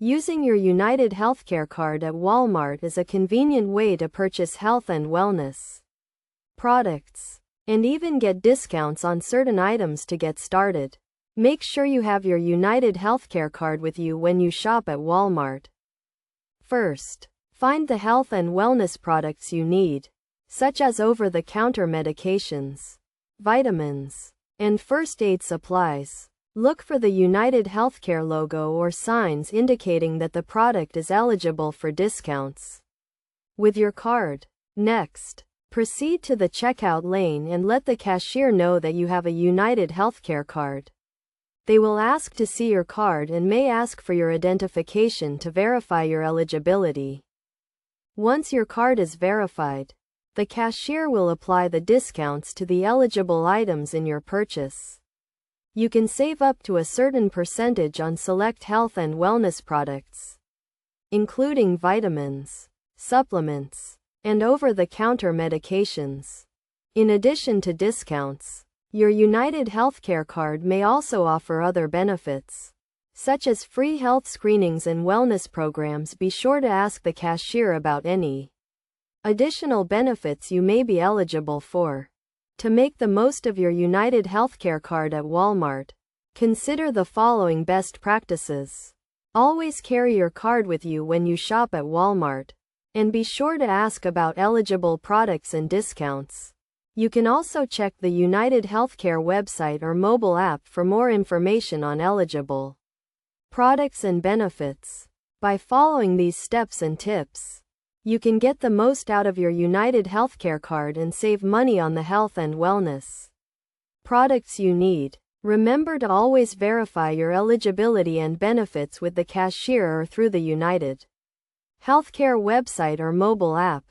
Using your United Healthcare card at Walmart is a convenient way to purchase health and wellness products, and even get discounts on certain items to get started. Make sure you have your United Healthcare card with you when you shop at Walmart. First, find the health and wellness products you need, such as over-the-counter medications, vitamins, and first aid supplies. Look for the United Healthcare logo or signs indicating that the product is eligible for discounts with your card. Next, proceed to the checkout lane and let the cashier know that you have a United Healthcare card. They will ask to see your card and may ask for your identification to verify your eligibility. Once your card is verified, the cashier will apply the discounts to the eligible items in your purchase. You can save up to a certain percentage on select health and wellness products, including vitamins, supplements, and over-the-counter medications. In addition to discounts, your United Healthcare card may also offer other benefits, such as free health screenings and wellness programs. Be sure to ask the cashier about any additional benefits you may be eligible for. To make the most of your United Healthcare card at Walmart, consider the following best practices. Always carry your card with you when you shop at Walmart, and be sure to ask about eligible products and discounts. You can also check the United Healthcare website or mobile app for more information on eligible products and benefits. By following these steps and tips, you can get the most out of your United Healthcare card and save money on the health and wellness products you need. Remember to always verify your eligibility and benefits with the cashier or through the United Healthcare website or mobile app.